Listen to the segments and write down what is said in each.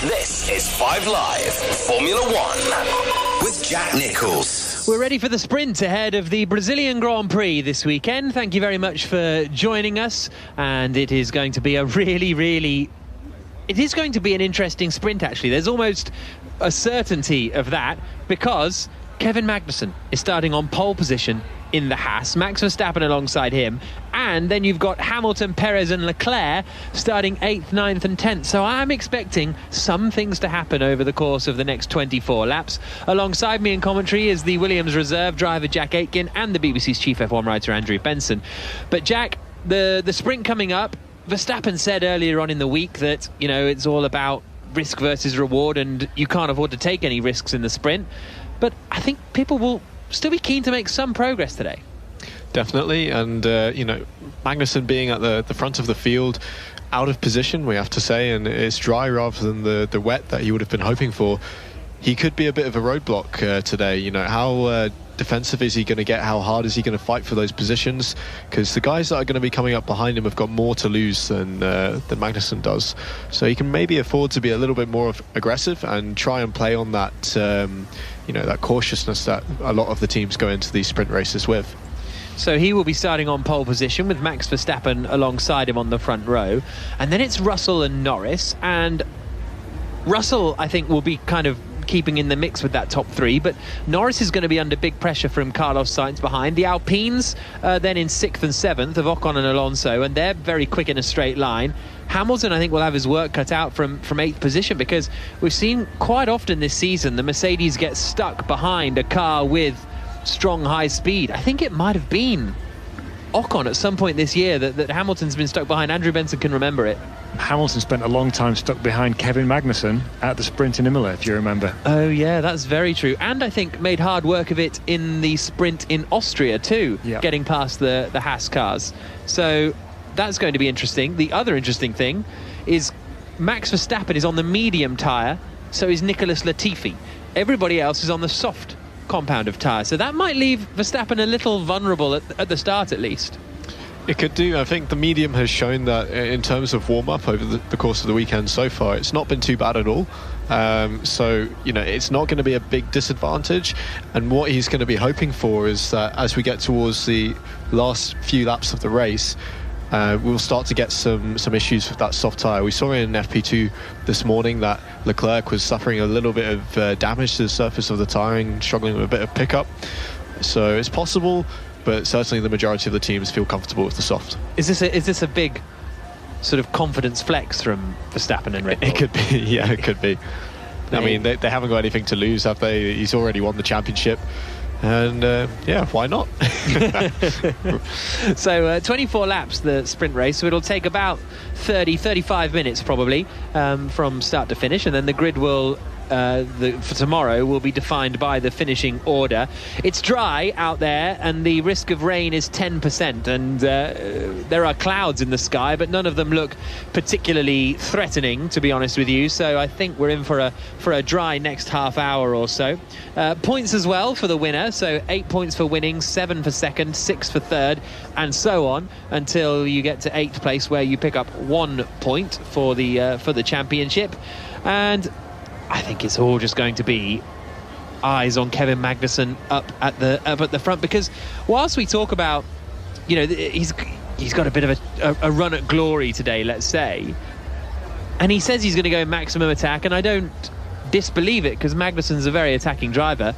This is 5 Live Formula One with Jack Nichols. We're ready for the sprint ahead of the Brazilian Grand Prix this weekend. Thank you very much for joining us. And it is going to be a it is going to be an interesting sprint, actually. There's almost a certainty of that because Kevin Magnussen is starting on pole position in the Haas, Max Verstappen alongside him, and then you've got Hamilton, Perez and Leclerc starting 8th, 9th and 10th. So I'm expecting some things to happen over the course of the next 24 laps. Alongside me in commentary is the Williams reserve driver Jack Aitken and the BBC's chief F1 writer Andrew Benson. But Jack, the sprint coming up, Verstappen said earlier on in the week that, you know, it's all about risk versus reward and you can't afford to take any risks in the sprint. But I think people will still be keen to make some progress today. Definitely, and Magnussen being at the front of the field, out of position, we have to say, and it's dry rather than the wet that he would have been hoping for. He could be a bit of a roadblock today. You know, how defensive is he going to get? How hard is he going to fight for those positions? Because the guys that are going to be coming up behind him have got more to lose than Magnussen does. So he can maybe afford to be a little bit more aggressive and try and play on that, that cautiousness that a lot of the teams go into these sprint races with. So he will be starting on pole position with Max Verstappen alongside him on the front row. And then it's Russell and Norris. And Russell, I think, will be kind of keeping in the mix with that top three, but Norris is going to be under big pressure from Carlos Sainz behind. The Alpines then in 6th and 7th of Ocon and Alonso, and they're very quick in a straight line. Hamilton, I think, will have his work cut out from 8th position, because we've seen quite often this season the Mercedes get stuck behind a car with strong high speed. I think it might have been Ocon at some point this year that Hamilton's been stuck behind. Andrew Benson can remember it. Hamilton spent a long time stuck behind Kevin Magnussen at the sprint in Imola, if you remember. Oh yeah, that's very true. And I think made hard work of it in the sprint in Austria too, getting past the Haas cars. So that's going to be interesting. The other interesting thing is Max Verstappen is on the medium tyre, so is Nicholas Latifi. Everybody else is on the soft compound of tyre, so that might leave Verstappen a little vulnerable at the start at least. It could do. I think the medium has shown that in terms of warm-up over the course of the weekend so far, it's not been too bad at all. So, it's not going to be a big disadvantage. And what he's going to be hoping for is that as we get towards the last few laps of the race, we'll start to get some issues with that soft tyre. We saw in FP2 this morning that Leclerc was suffering a little bit of damage to the surface of the tyre, struggling with a bit of pickup. So it's possible, but certainly the majority of the teams feel comfortable with the soft. Is this a big sort of confidence flex from Verstappen and Red Bull? It could be, yeah, it could be. I mean, they haven't got anything to lose, have they? He's already won the championship. And why not? So 24 laps, the sprint race, so it'll take about 35 minutes probably from start to finish, and then the grid will for tomorrow will be defined by the finishing order. It's dry out there and the risk of rain is 10%, and there are clouds in the sky, but none of them look particularly threatening, to be honest with you. So I think we're in for a dry next half hour or so. Points as well for the winner, so 8 points for winning, 7 for second, 6 for third, and so on until you get to 8th place, where you pick up 1 point for the championship. And I think it's all just going to be eyes on Kevin Magnussen up at the front, because whilst we talk about, he's got a bit of a run at glory today, let's say, and he says he's going to go maximum attack, and I don't disbelieve it, because Magnussen's a very attacking driver.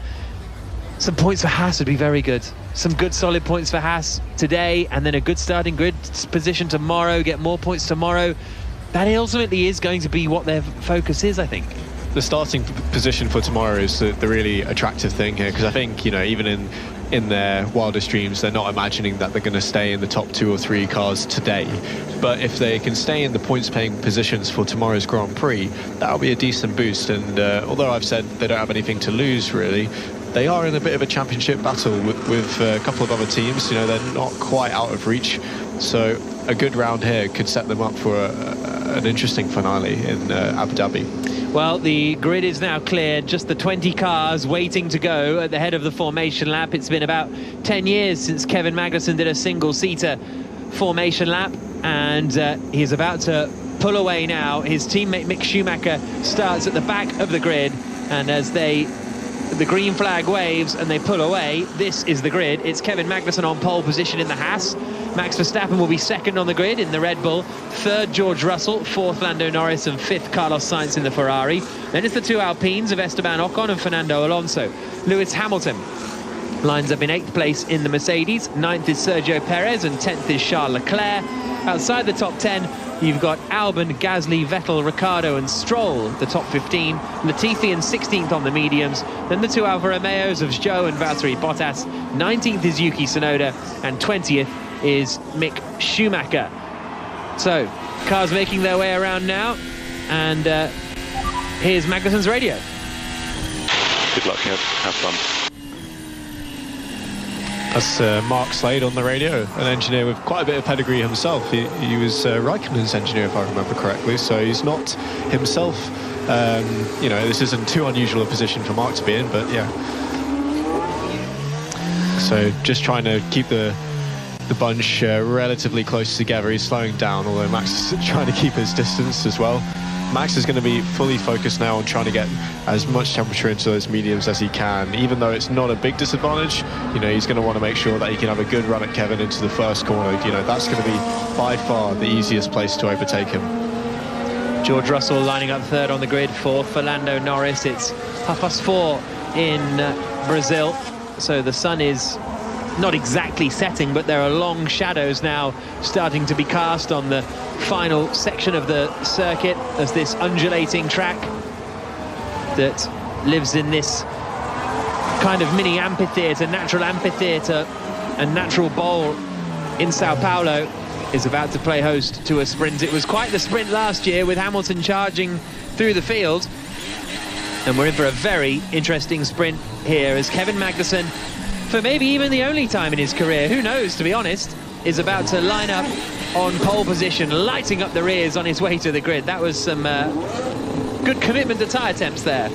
Some points for Haas would be very good. Some good solid points for Haas today, and then a good starting grid position tomorrow, get more points tomorrow. That ultimately is going to be what their focus is, I think. The starting position for tomorrow is the really attractive thing here, because I think, even in their wildest dreams, they're not imagining that they're going to stay in the top 2 or 3 cars today. But if they can stay in the points-paying positions for tomorrow's Grand Prix, that'll be a decent boost. And although I've said they don't have anything to lose, really, they are in a bit of a championship battle with a couple of other teams. They're not quite out of reach. So a good round here could set them up for an interesting finale in Abu Dhabi. Well, the grid is now cleared, just the 20 cars waiting to go at the head of the formation lap. It's been about 10 years since Kevin Magnussen did a single-seater formation lap, and he's about to pull away now. His teammate Mick Schumacher starts at the back of the grid, and as the green flag waves and they pull away, this is the grid. It's Kevin Magnussen on pole position in the Haas. Max Verstappen will be second on the grid in the Red Bull. Third, George Russell. Fourth, Lando Norris. And fifth, Carlos Sainz in the Ferrari. Then it's the two Alpines of Esteban Ocon and Fernando Alonso. Lewis Hamilton lines up in 8th place in the Mercedes. 9th is Sergio Perez and 10th is Charles Leclerc. Outside the top 10, you've got Albon, Gasly, Vettel, Ricciardo and Stroll, the top 15. Latifi in 16th on the mediums. Then the two Alfa Romeos of Zhou and Valtteri Bottas. 19th is Yuki Tsunoda and 20th is Mick Schumacher. So, cars making their way around now, and here's Magnussen's radio. Good luck, have fun. That's Mark Slade on the radio, an engineer with quite a bit of pedigree himself. He was Raikkonen's engineer, if I remember correctly, so he's not himself, you know, this isn't too unusual a position for Mark to be in, but yeah. So just trying to keep the bunch relatively close together. He's slowing down, although Max is trying to keep his distance as well. Max is going to be fully focused now on trying to get as much temperature into those mediums as he can. Even though it's not a big disadvantage, you know, he's going to want to make sure that he can have a good run at Kevin into the first corner. You know, that's going to be by far the easiest place to overtake him. George Russell lining up third on the grid. Fourth for Lando Norris. It's 4:30 in Brazil, so the sun is not exactly setting, but there are long shadows now starting to be cast on the final section of the circuit as this undulating track that lives in this kind of mini amphitheatre, natural amphitheatre and natural bowl in Sao Paulo is about to play host to a sprint. It was quite the sprint last year with Hamilton charging through the field, and we're in for a very interesting sprint here as Kevin Magnussen, for maybe even the only time in his career, who knows, to be honest, is about to line up on pole position, lighting up the rears on his way to the grid. That was some good commitment to tyre temps there.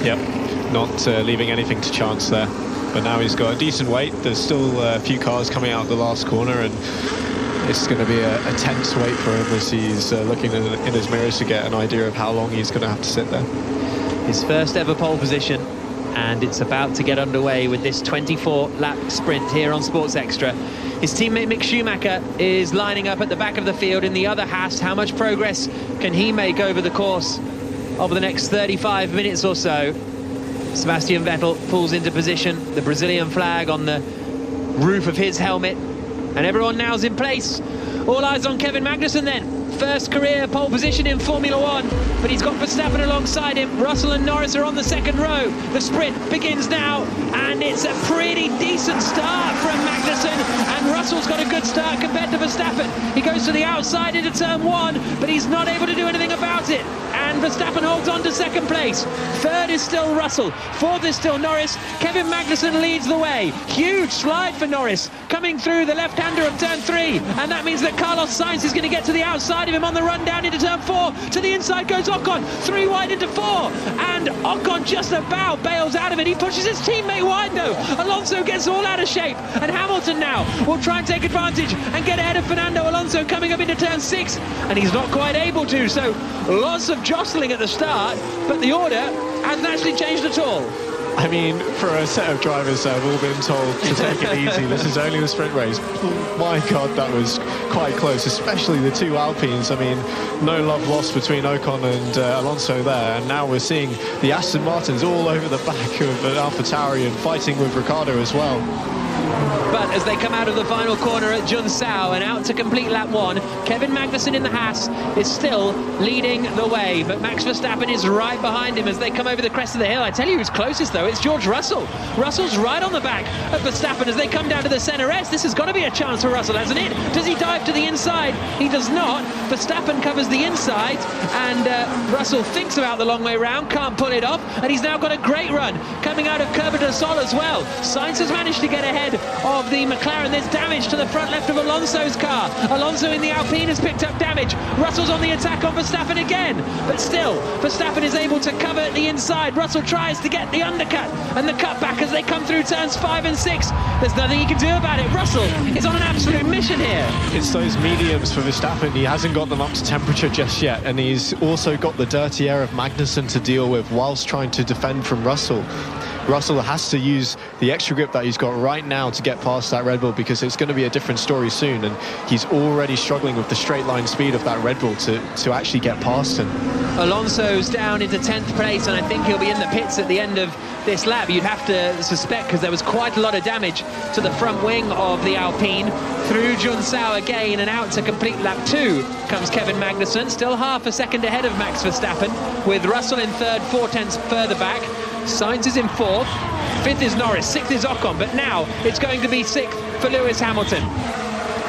Yep, not leaving anything to chance there. But now he's got a decent weight. There's still a few cars coming out the last corner, and it's going to be a tense wait for him as he's looking in his mirrors to get an idea of how long he's going to have to sit there. His first ever pole position, and it's about to get underway with this 24-lap sprint here on Sports Extra. His teammate Mick Schumacher is lining up at the back of the field in the other Haas. How much progress can he make over the course of the next 35 minutes or so? Sebastian Vettel pulls into position, the Brazilian flag on the roof of his helmet, and everyone now's in place. All eyes on Kevin Magnussen then. First career pole position in Formula One, but he's got Verstappen alongside him. Russell and Norris are on the second row. The sprint begins now, and it's a pretty decent start from Magnussen, and Russell's got a good start compared to Verstappen. He goes to the outside into turn one, but he's not able to do anything about it, and Verstappen holds on to second place. Third is still Russell. Fourth is still Norris. Kevin Magnussen leads the way. Huge slide for Norris, coming through the left-hander of turn three, and that means that Carlos Sainz is going to get to the outside of him on the run down into turn four. To the inside goes Ocon, three wide into four, and Ocon just about bails out of it. He pushes his teammate wide though. Alonso gets all out of shape, and Hamilton now will try and take advantage and get ahead of Fernando Alonso coming up into turn six, and he's not quite able to, so lots of jostling at the start, but the order hasn't actually changed at all. I mean, for a set of drivers that have all been told to take it easy, this is only the sprint race. My God, that was quite close, especially the two Alpines. I mean, no love lost between Ocon and Alonso there, and now we're seeing the Aston Martins all over the back of AlphaTauri and fighting with Ricciardo as well. But as they come out of the final corner at Junsao and out to complete lap one, Kevin Magnussen in the Haas is still leading the way, but Max Verstappen is right behind him as they come over the crest of the hill. I tell you who's closest though, it's George Russell. Russell's right on the back of Verstappen as they come down to the centre S. This has got to be a chance for Russell, hasn't it? Does he dive to the inside? He does not. Verstappen covers the inside, and Russell thinks about the long way round, can't pull it off, and he's now got a great run coming out of Curva del Sol as well. Sainz has managed to get ahead of the McLaren. There's damage to the front left of Alonso's car. Alonso in the Alpine has picked up damage. Russell's on the attack on Verstappen again, but still Verstappen is able to cover the inside. Russell tries to get the undercut and the cutback as they come through turns 5 and 6. There's nothing he can do about it. Russell is on an absolute mission here. It's those mediums for Verstappen. He hasn't got them up to temperature just yet, and he's also got the dirty air of Magnussen to deal with whilst trying to defend from Russell. Russell has to use the extra grip that he's got right now to get past that Red Bull, because it's going to be a different story soon, and he's already struggling with the straight line speed of that Red Bull to actually get past him. Alonso's down into 10th place, and I think he'll be in the pits at the end of this lap. You'd have to suspect, because there was quite a lot of damage to the front wing of the Alpine. Through Junsao again, and out to complete lap 2 comes Kevin Magnussen, still half a second ahead of Max Verstappen, with Russell in third, 4 tenths further back. Sainz is in fourth, 5th is Norris, 6th is Ocon, but now it's going to be 6th for Lewis Hamilton.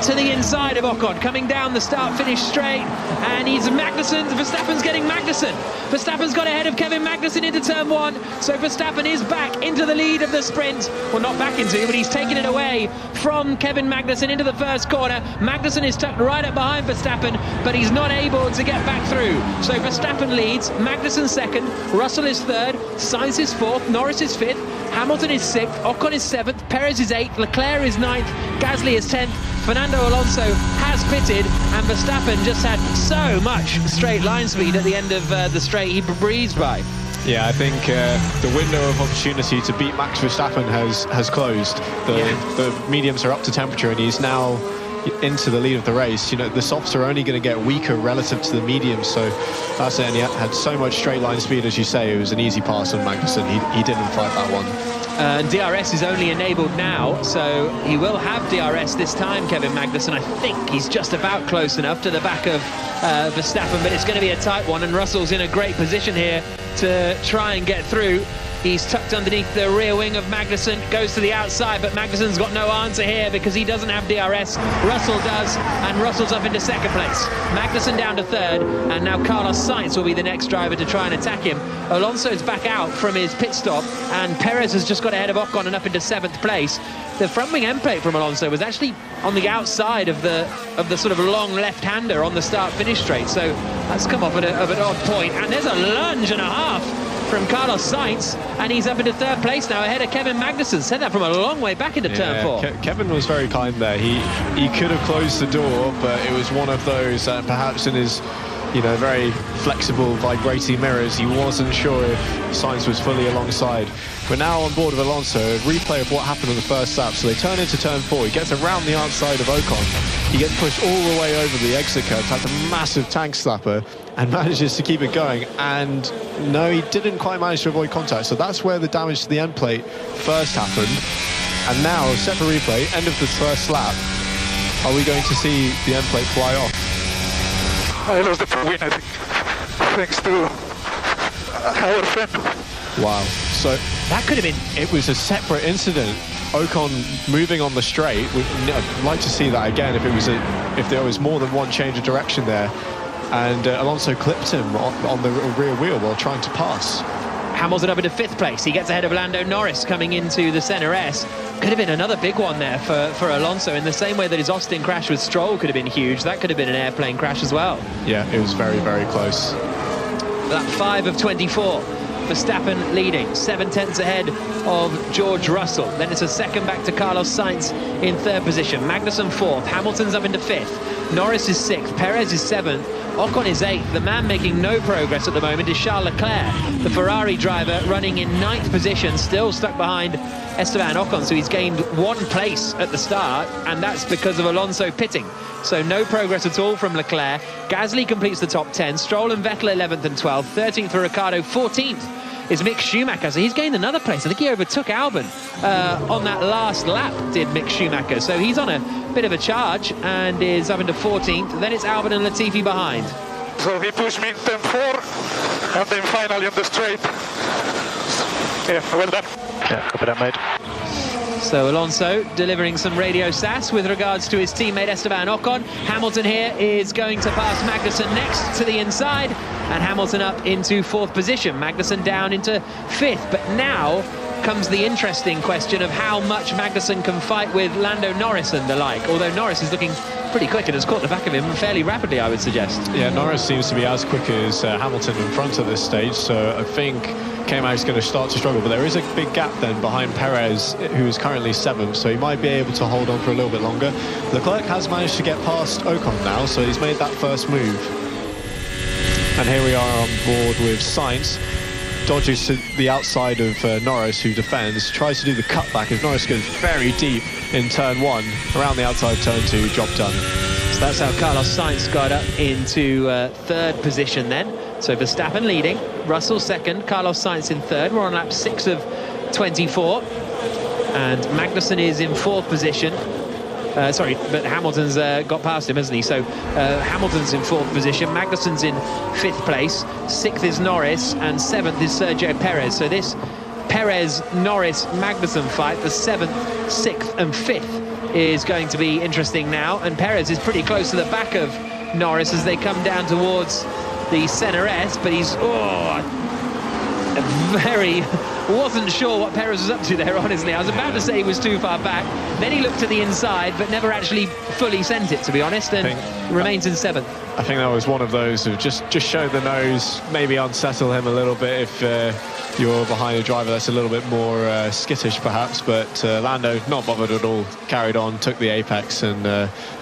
To the inside of Ocon, coming down the start-finish straight, and he's Verstappen's getting Magnussen. Verstappen's got ahead of Kevin Magnussen into turn 1, so Verstappen is back into the lead of the sprint. Well, not back into, but he's taken it away from Kevin Magnussen into the first corner. Magnussen is tucked right up behind Verstappen, but he's not able to get back through. So Verstappen leads, Magnussen second, Russell is third, Sainz is fourth, Norris is fifth, Hamilton is 6th, Ocon is 7th, Perez is 8th, Leclerc is 9th, Gasly is 10th, Fernando Alonso has pitted, and Verstappen just had so much straight line speed at the end of the straight. He breezed by. Yeah, I think the window of opportunity to beat Max Verstappen has closed. The mediums are up to temperature, and he's now into the lead of the race. You know, the softs are only going to get weaker relative to the mediums, so that's it. And he had so much straight line speed, as you say. It was an easy pass on Magnussen. He didn't fight that one. DRS is only enabled now, so he will have DRS this time, Kevin Magnussen. I think he's just about close enough to the back of Verstappen, but it's going to be a tight one, and Russell's in a great position here to try and get through. He's tucked underneath the rear wing of Magnussen, goes to the outside, but Magnussen's got no answer here because he doesn't have DRS. Russell does, and Russell's up into second place. Magnussen down to third, and now Carlos Sainz will be the next driver to try and attack him. Alonso's back out from his pit stop, and Perez has just got ahead of Ocon and up into 7th place. The front wing end plate from Alonso was actually on the outside of the sort of long left-hander on the start-finish straight, so that's come off at an odd point, and there's a lunge and a half from Carlos Sainz, and he's up into 3rd place now ahead of Kevin Magnussen. Said that from a long way back into turn 4. Kevin was very kind there. He could have closed the door, but it was one of those perhaps in his very flexible vibrating mirrors, he wasn't sure if Sainz was fully alongside. We're now on board with Alonso, a replay of what happened on the first lap. So they turn into turn 4, he gets around the outside of Ocon, he gets pushed all the way over the exit curve, has a massive tank slapper and manages to keep it going, and no, he didn't quite manage to avoid contact. So that's where the damage to the end plate first happened. And now, separate replay, end of the first lap, are we going to see the end plate fly off? I lost the win, I think, thanks to our friend. Wow. So that could have been... It was a separate incident. Ocon moving on the straight. I'd like to see that again if there was more than one change of direction there. And Alonso clipped him on the rear wheel while trying to pass. Hamilton up into 5th place. He gets ahead of Lando Norris coming into the centre S. Could have been another big one there for Alonso, in the same way that his Austin crash with Stroll could have been huge. That could have been an airplane crash as well. Yeah, it was very, very close. Lap 5 of 24. Verstappen leading, 7 tenths ahead of George Russell. Then it's a second back to Carlos Sainz in 3rd position. Magnussen 4th. Hamilton's up into 5th. Norris is 6th. Perez is 7th. Ocon is 8th. The man making no progress at the moment is Charles Leclerc, the Ferrari driver, running in 9th position, still stuck behind Esteban Ocon. So he's gained 1 place at the start, and that's because of Alonso pitting. So no progress at all from Leclerc. Gasly completes the top 10. Stroll and Vettel 11th and 12th. 13th for Ricciardo. 14th is Mick Schumacher. So he's gained another place. I think he overtook Albon on that last lap, did Mick Schumacher. So he's on a bit of a charge and is up into 14th. Then it's Albon and Latifi behind. So he pushed me in turn 4, and then finally on the straight. Yeah, well done. Yeah, copy that, mate. So Alonso delivering some radio sass with regards to his teammate Esteban Ocon. Hamilton here is going to pass Magnussen next to the inside, and Hamilton up into 4th position. Magnussen down into 5th, but now comes the interesting question of how much Magnussen can fight with Lando Norris and the like, although Norris is looking pretty quick and has caught the back of him fairly rapidly, I would suggest. Yeah, Norris seems to be as quick as Hamilton in front at this stage, so I think K-Mag's going to start to struggle, but there is a big gap then behind Perez, who is currently 7th, so he might be able to hold on for a little bit longer. Leclerc has managed to get past Ocon now, so he's made that first move. And here we are on board with Sainz. Dodges to the outside of Norris, who defends, tries to do the cutback as Norris goes very deep in turn 1, around the outside of turn 2, job done. So that's how Carlos Sainz got up into 3rd position then. So Verstappen leading, Russell 2nd, Carlos Sainz in 3rd. We're on lap 6 of 24. And Magnussen is in 4th position. Sorry, but Hamilton's got past him, hasn't he? So Hamilton's in 4th position, Magnussen's in 5th place, 6th is Norris, and 7th is Sergio Perez. So this Perez-Norris-Magnussen fight, the 7th, 6th and 5th, is going to be interesting now. And Perez is pretty close to the back of Norris as they come down towards the Senna S, but he's wasn't sure what Perez was up to there, honestly. I was about to say he was too far back, then he looked to the inside but never actually fully sent it, to be honest, and remains in 7th. I think that was one of those who just show the nose, maybe unsettle him a little bit if you're behind a driver that's a little bit more skittish perhaps, but Lando not bothered at all, carried on, took the apex, and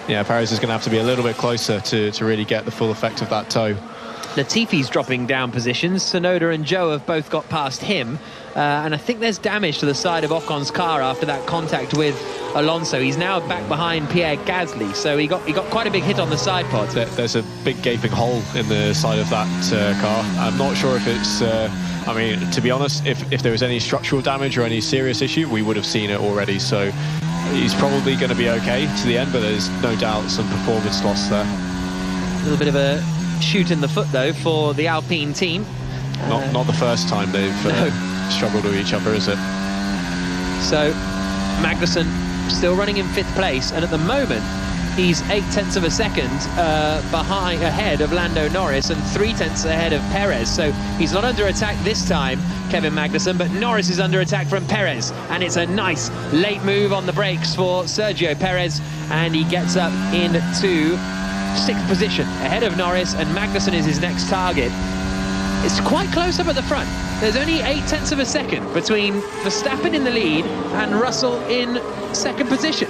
yeah, Perez is going to have to be a little bit closer to really get the full effect of that toe. Latifi's dropping down positions. Tsunoda and Zhou have both got past him, and I think there's damage to the side of Ocon's car after that contact with Alonso. He's now back behind Pierre Gasly, so he got quite a big hit on the side pod. There's a big gaping hole in the side of that car. I'm not sure if it's I mean, to be honest, if there was any structural damage or any serious issue, we would have seen it already, so he's probably going to be okay to the end, but there's no doubt some performance loss there. A little bit of a shoot in the foot though for the Alpine team. Not the first time they've struggled with each other, is it? So Magnussen still running in 5th place, and at the moment he's 0.8 of a second ahead of Lando Norris and 0.3 ahead of Perez. So he's not under attack this time, Kevin Magnussen, but Norris is under attack from Perez, and it's a nice late move on the brakes for Sergio Perez, and he gets up into 6th position ahead of Norris, and Magnussen is his next target. It's quite close up at the front. There's only 0.8 of a second between Verstappen in the lead and Russell in 2nd position.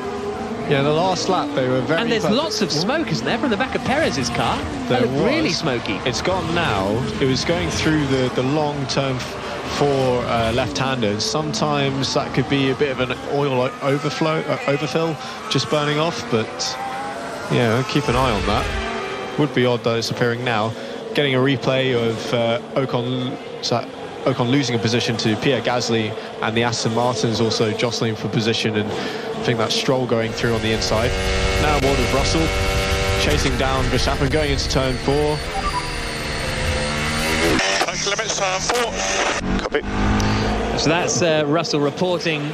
Yeah, the last lap they were very... And there's lots of smoke, isn't there, from the back of Perez's car? That looked really smoky. It's gone now. It was going through the long turn for left-handers. Sometimes that could be a bit of an oil overfill, just burning off, but yeah, keep an eye on that. Would be odd that it's appearing now. Getting a replay of Ocon losing a position to Pierre Gasly, and the Aston Martins also jostling for position, and I think that's Stroll going through on the inside. Now on board with Russell, chasing down Verstappen, going into turn 4. Track limits turn 4. Copy. So that's Russell reporting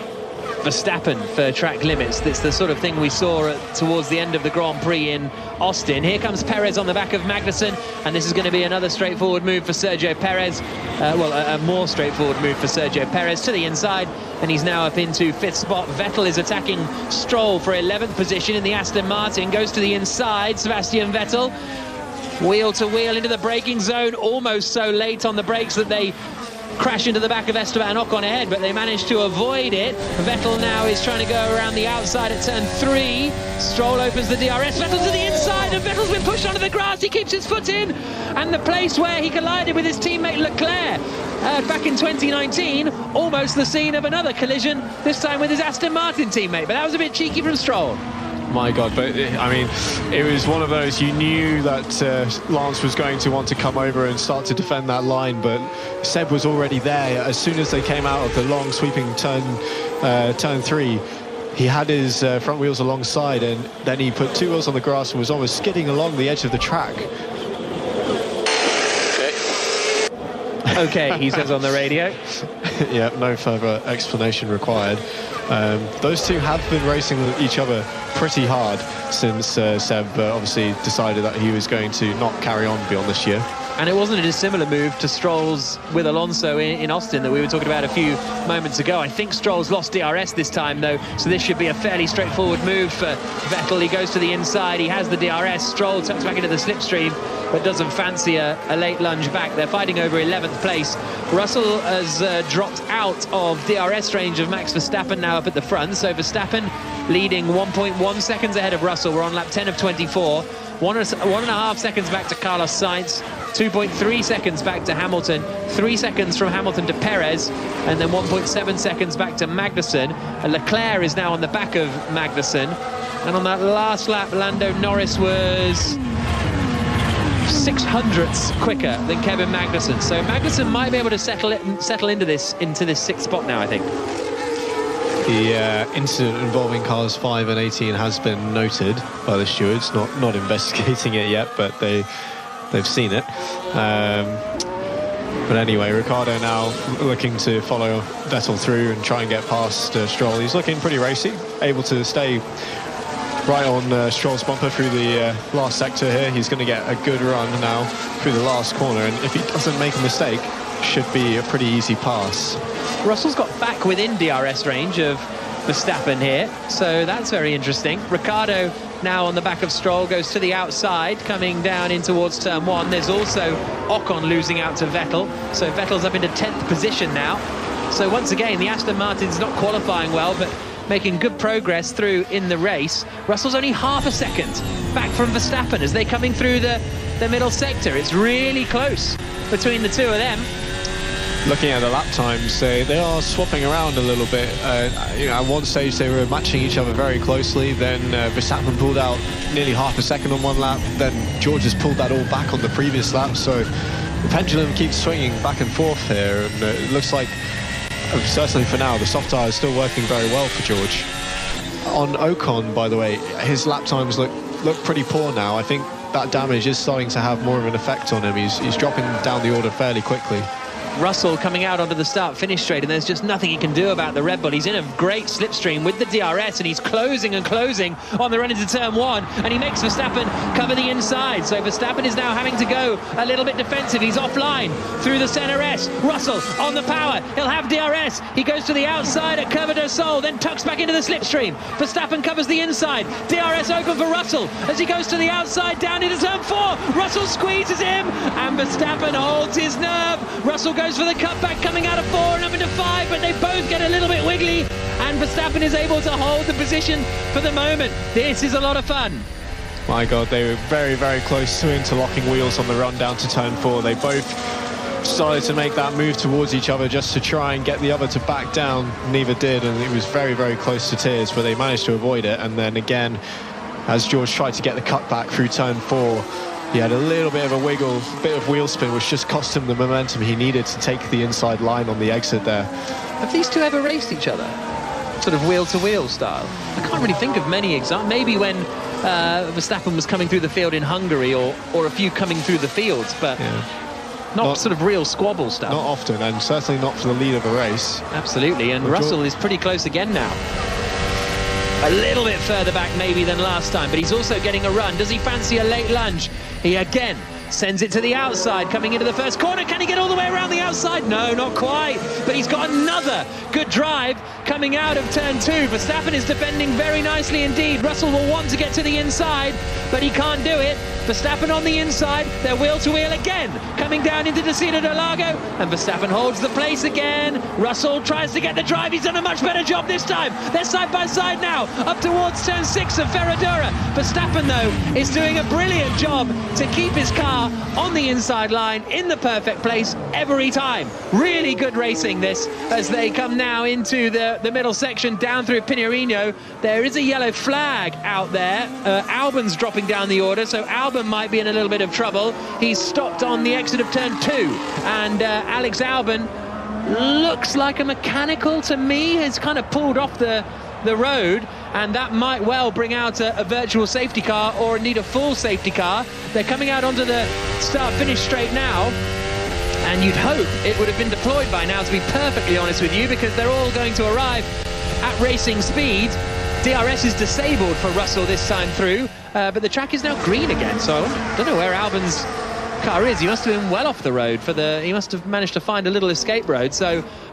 Verstappen for track limits. That's the sort of thing we saw towards the end of the Grand Prix in Austin. Here comes Perez on the back of Magnussen, and this is going to be another straightforward move for Sergio Perez. A more straightforward move for Sergio Perez to the inside, and he's now up into 5th spot. Vettel is attacking Stroll for 11th position in the Aston Martin. Goes to the inside, Sebastian Vettel. Wheel to wheel into the braking zone, almost so late on the brakes that they crash into the back of Esteban Ocon ahead, but they managed to avoid it. Vettel now is trying to go around the outside at turn 3. Stroll opens the DRS, Vettel to the inside, and Vettel's been pushed onto the grass. He keeps his foot in, and the place where he collided with his teammate Leclerc back in 2019, almost the scene of another collision, this time with his Aston Martin teammate, but that was a bit cheeky from Stroll. My God, but I mean, it was one of those, you knew that Lance was going to want to come over and start to defend that line, but Seb was already there. As soon as they came out of the long sweeping turn 3, he had his front wheels alongside, and then he put 2 wheels on the grass and was almost skidding along the edge of the track. Okay, he says on the radio. Yeah, no further explanation required. Those two have been racing with each other pretty hard since Seb obviously decided that he was going to not carry on beyond this year. And it wasn't a dissimilar move to Stroll's with Alonso in Austin that we were talking about a few moments ago. I think Stroll's lost DRS this time, though, so this should be a fairly straightforward move for Vettel. He goes to the inside, he has the DRS. Stroll tucks back into the slipstream, but doesn't fancy a late lunge back. They're fighting over 11th place. Russell has dropped out of DRS range of Max Verstappen, now up at the front. So Verstappen leading 1.1 seconds ahead of Russell. We're on lap 10 of 24. 1.5 seconds back to Carlos Sainz, 2.3 seconds back to Hamilton, 3 seconds from Hamilton to Perez, and then 1.7 seconds back to Magnussen. And Leclerc is now on the back of Magnussen. And on that last lap, Lando Norris was 0.06 quicker than Kevin Magnussen. So Magnussen might be able to settle into this sixth spot now, I think. The incident involving cars 5 and 18 has been noted by the stewards, not investigating it yet, but they've seen it. But anyway, Ricciardo now looking to follow Vettel through and try and get past Stroll. He's looking pretty racy, able to stay right on Stroll's bumper through the last sector here. He's going to get a good run now through the last corner, and if he doesn't make a mistake, should be a pretty easy pass. Russell's got back within DRS range of Verstappen here, so that's very interesting. Ricciardo now on the back of Stroll goes to the outside, coming down in towards turn 1. There's also Ocon losing out to Vettel, so Vettel's up into 10th position now. So once again, the Aston Martin's not qualifying well, but making good progress through in the race. Russell's only half a second back from Verstappen as they're coming through the middle sector. It's really close between the two of them. Looking at the lap times, they are swapping around a little bit. At one stage they were matching each other very closely, then Verstappen pulled out nearly half a second on one lap, then George has pulled that all back on the previous lap, so the pendulum keeps swinging back and forth here, and it looks like, certainly for now, the soft tyre is still working very well for George. On Ocon, by the way, his lap times look pretty poor now. I think that damage is starting to have more of an effect on him. He's dropping down the order fairly quickly. Russell coming out onto the start-finish straight, and there's just nothing he can do about the Red Bull. He's in a great slipstream with the DRS, and he's closing and closing on the run into turn 1, and he makes Verstappen cover the inside. So Verstappen is now having to go a little bit defensive. He's offline through the center S. Russell on the power. He'll have DRS. He goes to the outside at Curva del Sol, then tucks back into the slipstream. Verstappen covers the inside. DRS open for Russell as he goes to the outside down into turn 4. Russell squeezes him, and Verstappen holds his nerve. Russell goes for the cutback coming out of 4 and up into 5, but they both get a little bit wiggly, and Verstappen is able to hold the position for the moment. This is a lot of fun. My God, they were very, very close to interlocking wheels on the run down to turn 4. They both started to make that move towards each other just to try and get the other to back down. Neither did, and it was very, very close to tears, but they managed to avoid it. And then again, as George tried to get the cutback through turn 4, he had a little bit of a wiggle, bit of wheel spin, which just cost him the momentum he needed to take the inside line on the exit there. Have these two ever raced each other? Sort of wheel-to-wheel style? I can't really think of many examples. Maybe when Verstappen was coming through the field in Hungary, or a few coming through the fields, but not sort of real squabble stuff. Not often, and certainly not for the lead of a race. Absolutely, and Russell is pretty close again now. A little bit further back maybe than last time, but he's also getting a run. Does he fancy a late lunge? He again sends it to the outside, coming into the first corner. Can he get all the way around the outside? No, not quite. But he's got another good drive coming out of turn 2. Verstappen is defending very nicely indeed. Russell will want to get to the inside, but he can't do it. Verstappen on the inside, they're wheel-to-wheel again, coming down into Descida del Lago, and Verstappen holds the place again. Russell tries to get the drive. He's done a much better job this time. They're side by side now, up towards turn 6 of Ferradura. Verstappen, though, is doing a brilliant job to keep his car on the inside line in the perfect place every time. Really good racing this, as they come now into the middle section down through Pinheiro. There is a yellow flag out there. Albon's dropping down the order, so Albon might be in a little bit of trouble. He's stopped on the exit of turn 2, and Alex Albon looks like a mechanical to me. Has kind of pulled off the road, and that might well bring out a virtual safety car, or indeed a full safety car. They're coming out onto the start-finish straight now, and you'd hope it would have been deployed by now, to be perfectly honest with you, because they're all going to arrive at racing speed. DRS is disabled for Russell this time through, but the track is now green again, so I don't know where Albon's car is. He must have been well off the road he must have managed to find a little escape road.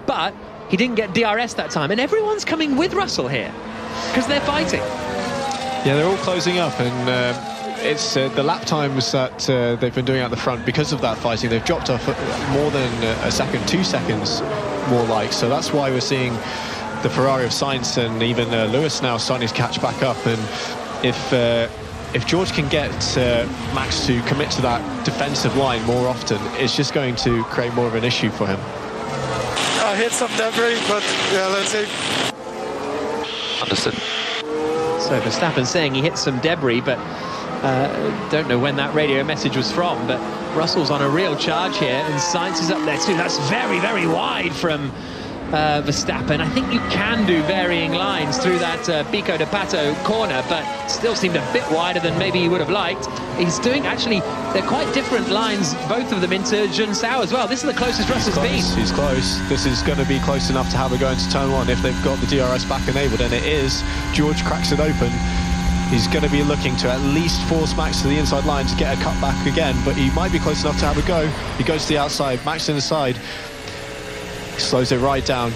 But he didn't get DRS that time, and everyone's coming with Russell here because they're fighting. Yeah, they're all closing up, and it's the lap times that they've been doing at the front because of that fighting. They've dropped off more than a second, 2 seconds more like. So that's why we're seeing the Ferrari of Sainz and even Lewis now starting to catch back up. And if George can get Max to commit to that defensive line more often, it's just going to create more of an issue for him. I hit some debris, but yeah, let's see. Understood. So Verstappen saying he hit some debris, but don't know when that radio message was from. But Russell's on a real charge here, and Sainz is up there too. That's very, very wide from Verstappen. I think you can do varying lines through that Pico de Pato corner, but still seemed a bit wider than maybe he would have liked. He's doing, actually, they're quite different lines, both of them into Junsao as well. This is the closest Russell's been. He's close. This is going to be close enough to have a go into turn 1 if they've got the DRS back enabled, and it is. George cracks it open. He's going to be looking to at least force Max to the inside line to get a cut back again, but he might be close enough to have a go. He goes to the outside, Max inside. Slows it right down,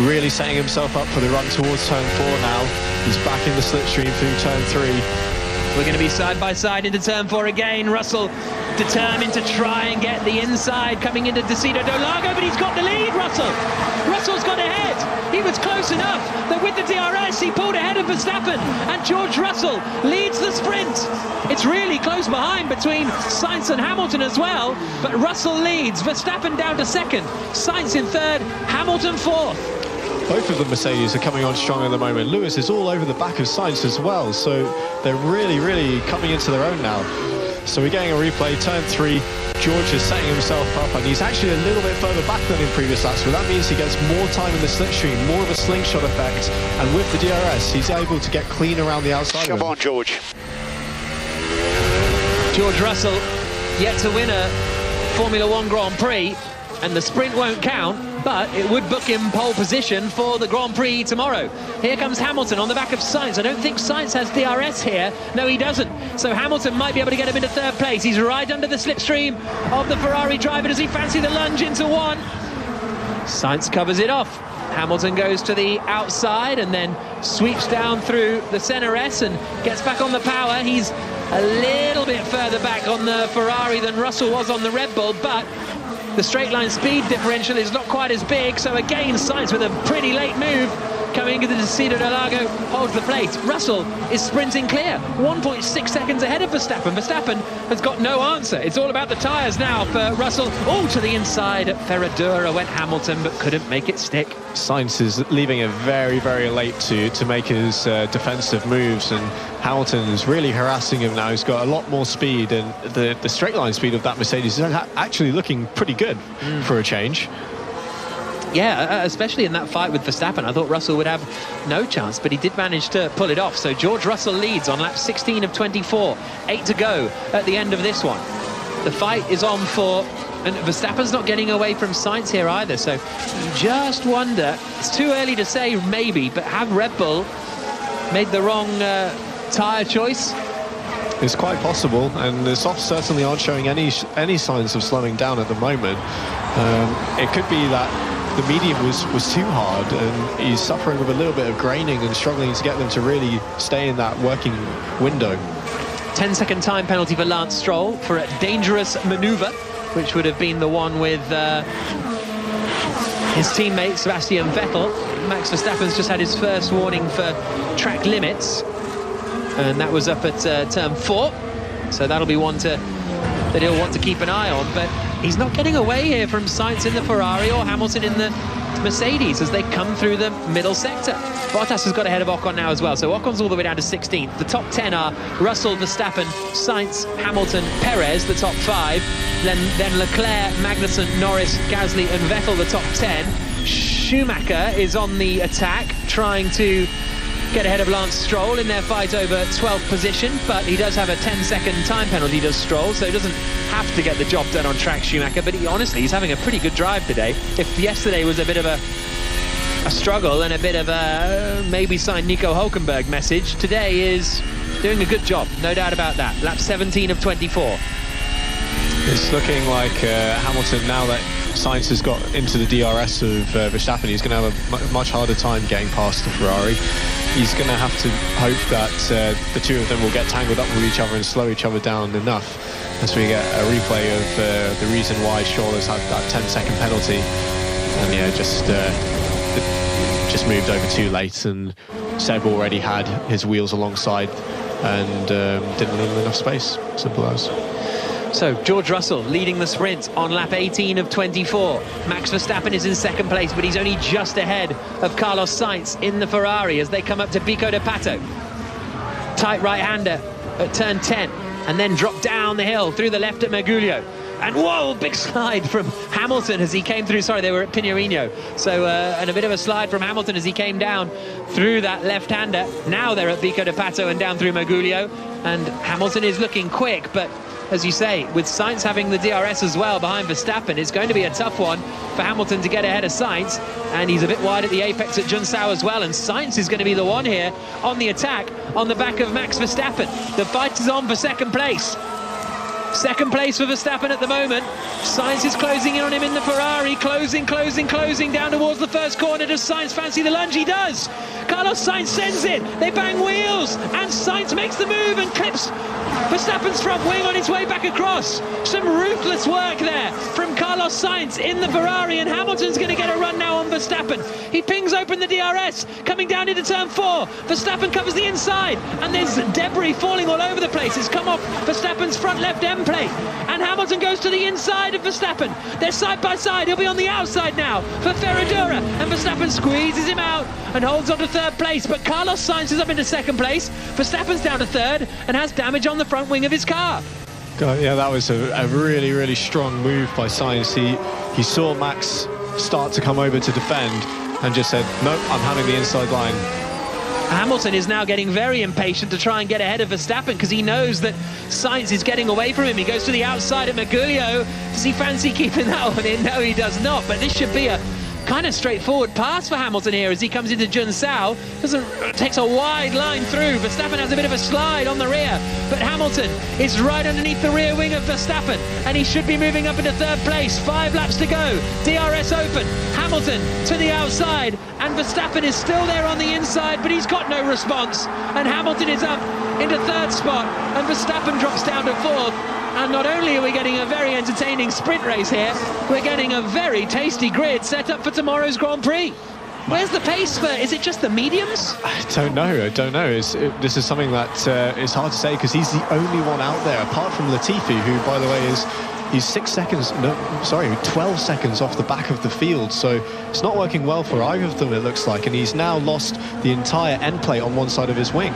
really setting himself up for the run towards turn 4 now. He's back in the slipstream through turn 3. We're going to be side by side into turn 4 again. Russell determined to try and get the inside coming into Decido do Lago, but he's got the lead, Russell's got ahead. He was close enough that with the DRS he pulled ahead of Verstappen, and George Russell leads the sprint. It's really close behind between Sainz and Hamilton as well, but Russell leads. Verstappen down to second, Sainz in third, Hamilton fourth. Both of the Mercedes are coming on strong at the moment. Lewis is all over the back of Sainz as well, so they're really, really coming into their own now. So we're getting a replay, turn 3. George is setting himself up, and he's actually a little bit further back than in previous laps, but that means he gets more time in the slipstream, more of a slingshot effect, and with the DRS, he's able to get clean around the outside. Come on, George. George Russell yet to win a Formula 1 Grand Prix, and the sprint won't count, but it would book him pole position for the Grand Prix tomorrow. Here comes Hamilton on the back of Sainz. I don't think Sainz has DRS here. No, he doesn't. So Hamilton might be able to get him into third place. He's right under the slipstream of the Ferrari driver. Does he fancy the lunge into 1? Sainz covers it off. Hamilton goes to the outside and then sweeps down through the center S and gets back on the power. He's a little bit further back on the Ferrari than Russell was on the Red Bull, but the straight line speed differential is not quite as big, so again Sainz with a pretty late move coming into the Decido do Lago holds the plate. Russell is sprinting clear, 1.6 seconds ahead of Verstappen. Verstappen has got no answer. It's all about the tyres now for Russell. All to the inside at Ferradura went Hamilton, but couldn't make it stick. Sainz is leaving it very, very late to make his defensive moves, and Hamilton is really harassing him now. He's got a lot more speed, and the straight line speed of that Mercedes is actually looking pretty good for a change. Yeah, especially in that fight with Verstappen. I thought Russell would have no chance, but he did manage to pull it off. So George Russell leads on lap 16 of 24. 8 to go at the end of this one. The fight is on for... And Verstappen's not getting away from Sainz here either, so you just wonder, it's too early to say maybe, but have Red Bull made the wrong tyre choice? It's quite possible, and the softs certainly aren't showing any signs of slowing down at the moment. It could be that the medium was too hard, and he's suffering with a little bit of graining and struggling to get them to really stay in that working window. 10-second time penalty for Lance Stroll for a dangerous manoeuvre, which would have been the one with his teammate Sebastian Vettel. Max Verstappen's just had his first warning for track limits, and that was up at turn 4, so that'll be one that he'll want to keep an eye on. But he's not getting away here from Sainz in the Ferrari or Hamilton in the Mercedes as they come through the middle sector. Bottas has got ahead of Ocon now as well, so Ocon's all the way down to 16th. The top 10 are Russell, Verstappen, Sainz, Hamilton, Perez, the top 5. Then Leclerc, Magnussen, Norris, Gasly and Vettel, the top 10. Schumacher is on the attack, trying to get ahead of Lance Stroll in their fight over 12th position, but he does have a 10-second time penalty, does Stroll, so he doesn't have to get the job done on track, Schumacher, but he's having a pretty good drive today. If yesterday was a bit of a struggle and a bit of a maybe sign Nico Hülkenberg message, today is doing a good job, no doubt about that. Lap 17 of 24. It's looking like Hamilton, now that Sainz has got into the DRS of Verstappen, he's going to have a much harder time getting past the Ferrari. He's going to have to hope that the two of them will get tangled up with each other and slow each other down enough as we get a replay of the reason why Scholl has had that 10-second penalty. And yeah, just moved over too late, and Seb already had his wheels alongside and didn't leave him enough space. Simple as. So George Russell leading the sprint on lap 18 of 24. Max Verstappen is in second place, but he's only just ahead of Carlos Sainz in the Ferrari as they come up to Pico de Pato. Tight right-hander at turn 10, and then drop down the hill through the left at Mergulho. And whoa, big slide from Hamilton as he came through. Sorry, they were at Pinheiro. So, and a bit of a slide from Hamilton as he came down through that left-hander. Now they're at Pico de Pato and down through Mergulho. And Hamilton is looking quick, but as you say, with Sainz having the DRS as well behind Verstappen, it's going to be a tough one for Hamilton to get ahead of Sainz. And he's a bit wide at the apex at Junsao as well. And Sainz is going to be the one here on the attack on the back of Max Verstappen. The fight is on for second place. Second place for Verstappen at the moment. Sainz is closing in on him in the Ferrari. Closing down towards the first corner. Does Sainz fancy the lunge? He does. Carlos Sainz sends it. They bang wheels. And Sainz makes the move and clips Verstappen's front wing on its way back across. Some ruthless work there from Carlos Sainz in the Ferrari, and Hamilton's going to get a run now on Verstappen. He pings open the DRS, coming down into turn 4. Verstappen covers the inside, and there's debris falling all over the place. It's come off Verstappen's front left end plate, and Hamilton goes to the inside of Verstappen. They're side by side. He'll be on the outside now for Ferradura, and Verstappen squeezes him out and holds on to third place. But Carlos Sainz is up into second place. Verstappen's down to third and has damage on the front wing of his car. Yeah, that was a really, really strong move by Sainz. He saw Max start to come over to defend and just said, nope, I'm having the inside line. Hamilton is now getting very impatient to try and get ahead of Verstappen because he knows that Sainz is getting away from him. He goes to the outside at Mergulho. Does he fancy keeping that one in? No, he does not. But this should be a kind of straightforward pass for Hamilton here as he comes into Junsao. Takes a wide line through. Verstappen has a bit of a slide on the rear, but Hamilton is right underneath the rear wing of Verstappen, and he should be moving up into third place. 5 laps to go. DRS open. Hamilton to the outside, and Verstappen is still there on the inside, but he's got no response. And Hamilton is up into third spot, and Verstappen drops down to fourth. And not only are we getting a very entertaining sprint race here, we're getting a very tasty grid set up for tomorrow's Grand Prix. Where's the pace for? Is it just the mediums? I don't know. This is something that is hard to say because he's the only one out there, apart from Latifi, who, by the way, he's 12 seconds off the back of the field. So it's not working well for either of them, it looks like. And he's now lost the entire end plate on one side of his wing.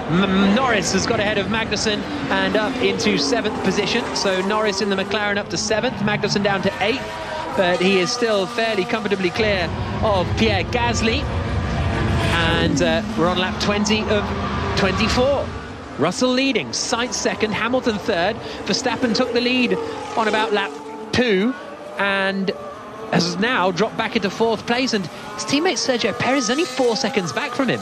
Norris has got ahead of Magnussen and up into 7th position. So Norris in the McLaren up to 7th, Magnussen down to 8th. But he is still fairly comfortably clear of Pierre Gasly. And we're on lap 20 of 24. Russell leading, Sainz second, Hamilton third. Verstappen took the lead on about lap 2 and has now dropped back into 4th place. And his teammate Sergio Perez is only 4 seconds back from him.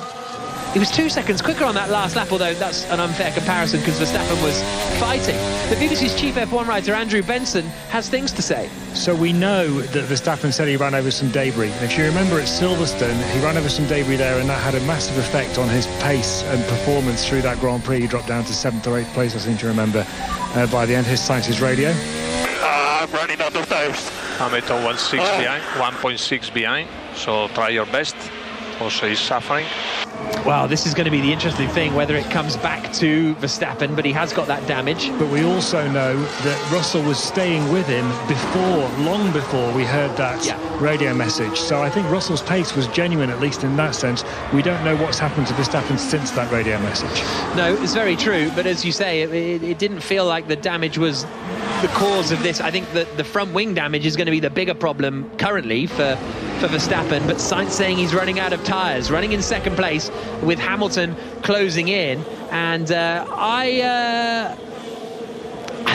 He was 2 seconds quicker on that last lap, although that's an unfair comparison because Verstappen was fighting. The BBC's chief F1 writer, Andrew Benson, has things to say. So we know that Verstappen said he ran over some debris. And if you remember at Silverstone, he ran over some debris there, and that had a massive effect on his pace and performance through that Grand Prix. He dropped down to 7th or 8th place, I seem to remember, by the end. His Sainz's radio. I'm running out of tires. Hamilton 1.6 behind, so try your best. Also, he's suffering. Well, this is going to be the interesting thing, whether it comes back to Verstappen, but he has got that damage. But we also know that Russell was staying with him long before we heard that radio message. So I think Russell's pace was genuine, at least in that sense. We don't know what's happened to Verstappen since that radio message. No, it's very true. But as you say, it didn't feel like the damage was the cause of this. I think that the front wing damage is going to be the bigger problem currently for Verstappen, but Sainz saying he's running out of tyres, running in second place with Hamilton closing in, and I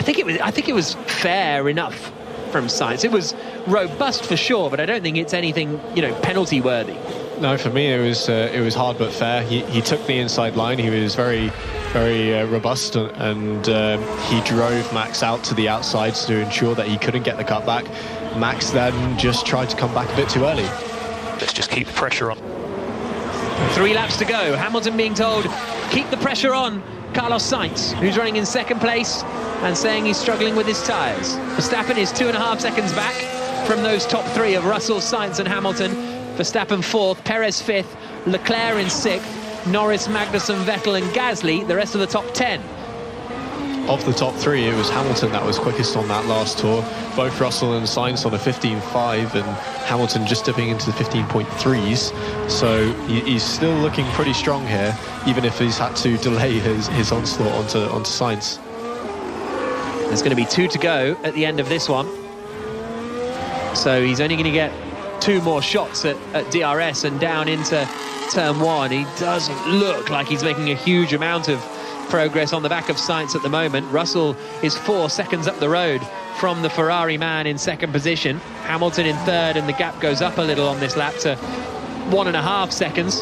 think it was fair enough from Sainz. It was robust for sure, but I don't think it's anything penalty worthy. No, for me it was hard but fair. He took the inside line. He was very robust, and he drove Max out to the outsides to ensure that he couldn't get the cutback. Max then just tried to come back a bit too early. Let's just keep the pressure on. 3 laps to go. Hamilton being told, keep the pressure on. Carlos Sainz, who's running in second place and saying he's struggling with his tyres. Verstappen is 2.5 seconds back from those top 3 of Russell, Sainz and Hamilton. Verstappen 4th, Perez 5th, Leclerc in 6th, Norris, Magnussen, Vettel and Gasly, the rest of the top 10. Of the top 3, it was Hamilton that was quickest on that last tour. Both Russell and Sainz on a 15.5 and Hamilton just dipping into the 15.3s. So he's still looking pretty strong here, even if he's had to delay his onslaught onto Sainz. There's going to be 2 to go at the end of this one. So he's only going to get 2 more shots at DRS and down into turn 1. He doesn't look like he's making a huge amount of progress on the back of Sainz at the moment. Russell is 4 seconds up the road from the Ferrari man in second position. Hamilton in third, and the gap goes up a little on this lap to 1.5 seconds.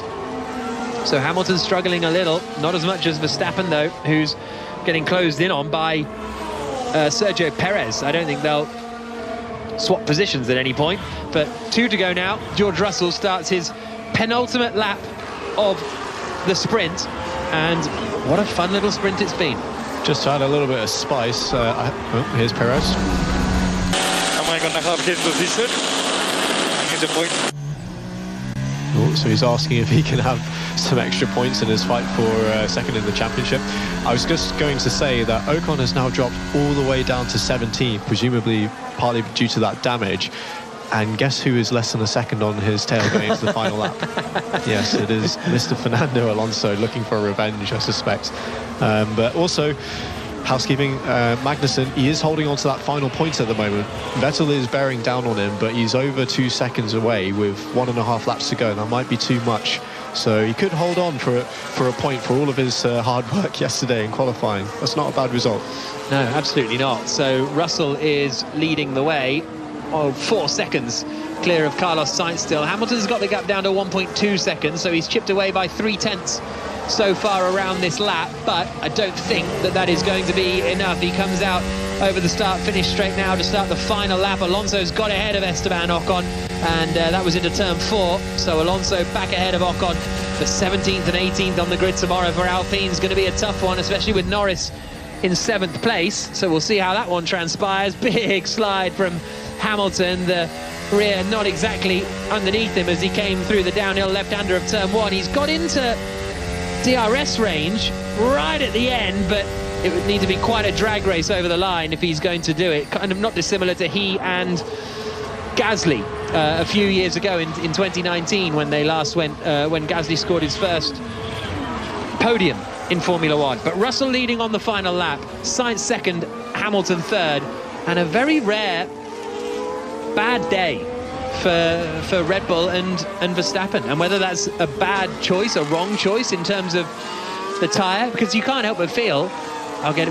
So Hamilton's struggling a little, not as much as Verstappen though, who's getting closed in on by Sergio Perez. I don't think they'll swap positions at any point, but 2 to go now. George Russell starts his penultimate lap of the sprint, and what a fun little sprint it's been. Just to add a little bit of spice, here's Perez. Am I going to have his position? He's a point. Oh, so he's asking if he can have some extra points in his fight for second in the championship. I was just going to say that Ocon has now dropped all the way down to 17, presumably partly due to that damage. And guess who is less than a second on his tail going into the final lap? Yes, it is Mr. Fernando Alonso looking for revenge, I suspect. But also, housekeeping, Magnussen, he is holding on to that final point at the moment. Vettel is bearing down on him, but he's over 2 seconds away with 1.5 laps to go. That might be too much. So he could hold on for a point for all of his hard work yesterday in qualifying. That's not a bad result. No, absolutely not. So Russell is leading the way. 4 seconds clear of Carlos Sainz still. Hamilton's got the gap down to 1.2 seconds, so he's chipped away by 0.3 so far around this lap, but I don't think that is going to be enough. He comes out over the start-finish straight now to start the final lap. Alonso's got ahead of Esteban Ocon, and that was into turn 4, so Alonso back ahead of Ocon. The 17th and 18th on the grid tomorrow for Alpine's going to be a tough one, especially with Norris in 7th place, so we'll see how that one transpires. Big slide from Hamilton, the rear not exactly underneath him as he came through the downhill left-hander of turn 1. He's got into DRS range right at the end, but it would need to be quite a drag race over the line if he's going to do it. Kind of not dissimilar to he and Gasly a few years ago in 2019 when they last went, when Gasly scored his first podium in Formula 1. But Russell leading on the final lap, Sainz second, Hamilton third, and a very rare bad day for Red Bull and Verstappen, and whether that's a bad choice, a wrong choice in terms of the tyre, because you can't help but feel,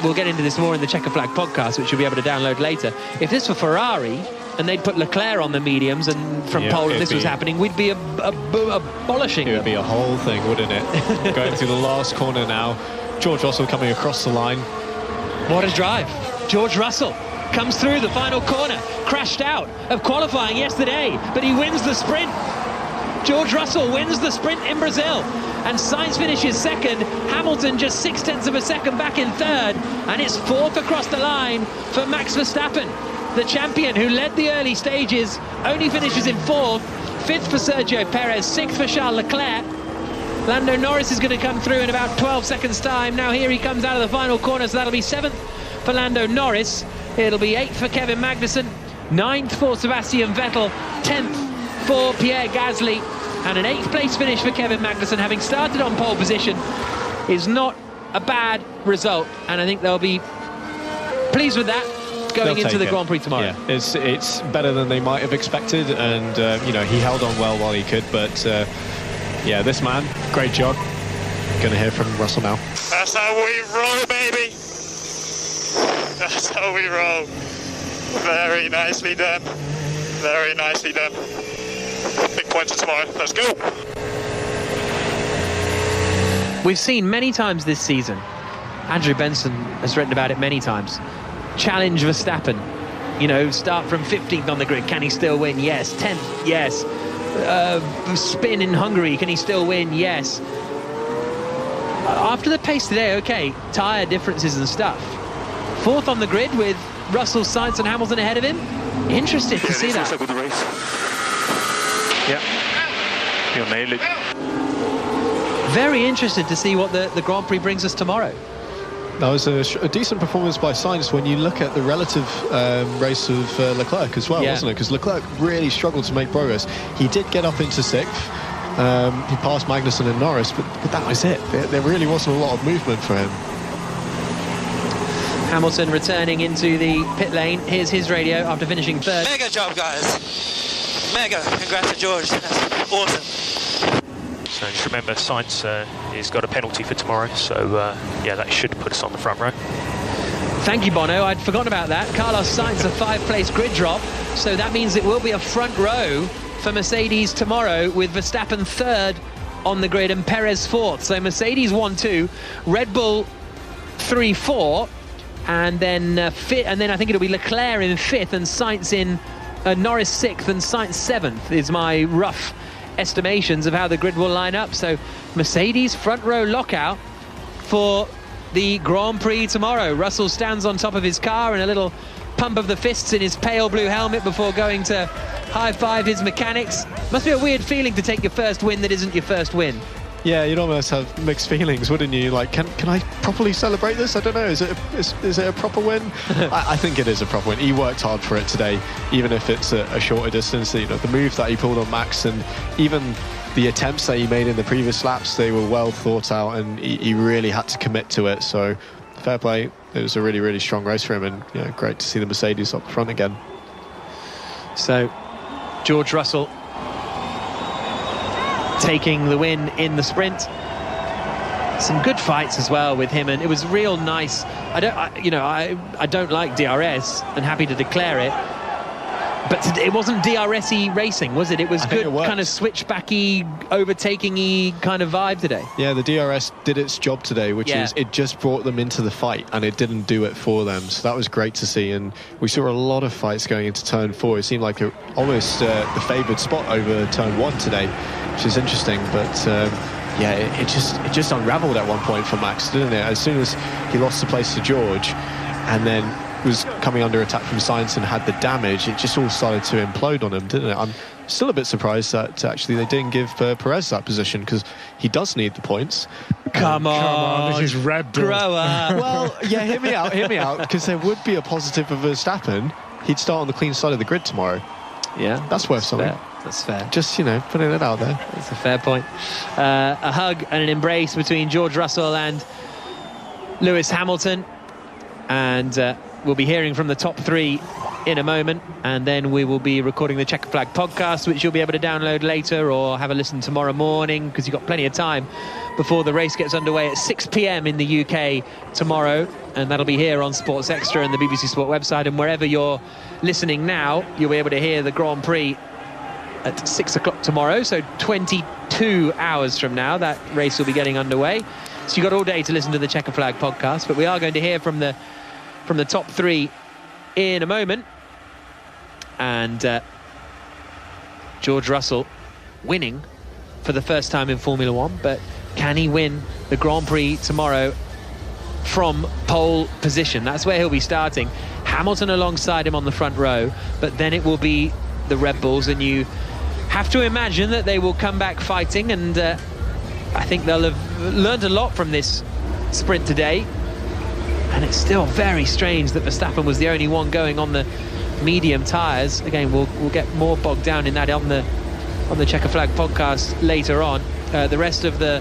we'll get into this more in the Checker Flag podcast, which you'll be able to download later. If this were Ferrari and they'd put Leclerc on the mediums, and from Paulo this was happening, we'd be abolishing them. It would be a whole thing, wouldn't it? Going through the last corner now, George Russell coming across the line. What a drive. George Russell comes through the final corner, crashed out of qualifying yesterday, but he wins the sprint. George Russell wins the sprint in Brazil, and Sainz finishes second. Hamilton just 0.6 of a second back in third, and it's 4th across the line for Max Verstappen. The champion who led the early stages only finishes in 4th, 5th for Sergio Perez, 6th for Charles Leclerc. Lando Norris is going to come through in about 12 seconds time. Now here he comes out of the final corner, so that'll be 7th for Lando Norris. It'll be 8th for Kevin Magnussen, 9th for Sebastian Vettel, 10th for Pierre Gasly, and an 8th place finish for Kevin Magnussen, having started on pole position, is not a bad result, and I think they'll be pleased with that going into the Grand Prix tomorrow. Yeah, it's better than they might have expected, and he held on well while he could, but yeah, this man, great job. Gonna hear from Russell now. That's how we roll, baby. That's how we roll. Very nicely done. Very nicely done. Big points tomorrow. Let's go. We've seen many times this season, Andrew Benson has written about it many times, challenge Verstappen, you know, start from 15th on the grid, can he still win? Yes. 10th, yes. Spin in Hungary, can he still win? Yes. After the pace today, okay, tyre differences and stuff. 4th on the grid with Russell, Sainz and Hamilton ahead of him. Interested to see that. This was a good race. Yeah, you nailed it. Very interested to see what the Grand Prix brings us tomorrow. That was a decent performance by Sainz when you look at the relative race of Leclerc as well, wasn't it? Because Leclerc really struggled to make progress. He did get up into 6th. He passed Magnussen and Norris, but that was it. There really wasn't a lot of movement for him. Hamilton returning into the pit lane. Here's his radio after finishing 3rd. Mega job, guys. Mega. Congrats to George. That's awesome. So just remember, Sainz has got a penalty for tomorrow, so yeah, that should put us on the front row. Thank you, Bono. I'd forgotten about that. Carlos Sainz, a 5-place grid drop, so that means it will be a front row for Mercedes tomorrow, with Verstappen 3rd on the grid and Perez 4th. So Mercedes 1-2, Red Bull 3-4, and then I think it'll be Leclerc in 5th and Sainz in Norris 6th and Sainz 7th is my rough estimations of how the grid will line up. So Mercedes front row lockout for the Grand Prix tomorrow. Russell stands on top of his car and a little pump of the fists in his pale blue helmet before going to high-five his mechanics. Must be a weird feeling to take your first win that isn't your first win. Yeah, you'd almost have mixed feelings, wouldn't you? Like, can I properly celebrate this? I don't know. Is it a proper win? I think it is a proper win. He worked hard for it today, even if it's a shorter distance. You know, the move that he pulled on Max and even the attempts that he made in the previous laps, they were well thought out, and he really had to commit to it. So, fair play. It was a really, really strong race for him, and you know, great to see the Mercedes up front again. So, George Russell taking the win in the sprint. Some good fights as well with him, and it was real nice. I don't like DRS and happy to declare it, but it wasn't DRS-y racing, was it? It was good, kind of switchbacky, overtaking-y kind of vibe today. Yeah, the DRS did its job today, which is it just brought them into the fight, and it didn't do it for them. So that was great to see, and we saw a lot of fights going into turn 4. It seemed like almost the favoured spot over turn 1 today, which is interesting, but yeah, it just unravelled at one point for Max, didn't it? As soon as he lost the place to George and then was coming under attack from Sainz and had the damage, it just all started to implode on him, didn't it? I'm still a bit surprised that actually they didn't give Perez that position, because he does need the points. Come on, this is Red Bull. Grow up. Well, yeah, hear me out, because there would be a positive for Verstappen. He'd start on the clean side of the grid tomorrow. Yeah, that's worth something. Fair. That's fair. Just, you know, putting it out there. That's a fair point. A hug and an embrace between George Russell and Lewis Hamilton, and we'll be hearing from the top 3 in a moment, and then we will be recording the Checker Flag podcast, which you'll be able to download later or have a listen tomorrow morning, because you've got plenty of time before the race gets underway at 6 p.m. in the UK tomorrow, and that'll be here on Sports Extra and the BBC Sport website, and wherever you're listening now, you'll be able to hear the Grand Prix at 6 o'clock tomorrow, so 22 hours from now that race will be getting underway. So you've got all day to listen to the Checker Flag podcast, but we are going to hear from the top 3 in a moment. And George Russell winning for the first time in Formula 1, but can he win the Grand Prix tomorrow from pole position? That's where he'll be starting. Hamilton alongside him on the front row, but then it will be the Red Bulls, and you have to imagine that they will come back fighting, and I think they'll have learned a lot from this sprint today. And it's still very strange that Verstappen was the only one going on the medium tyres. Again, we'll get more bogged down in that on the Checker Flag podcast later on. The rest of the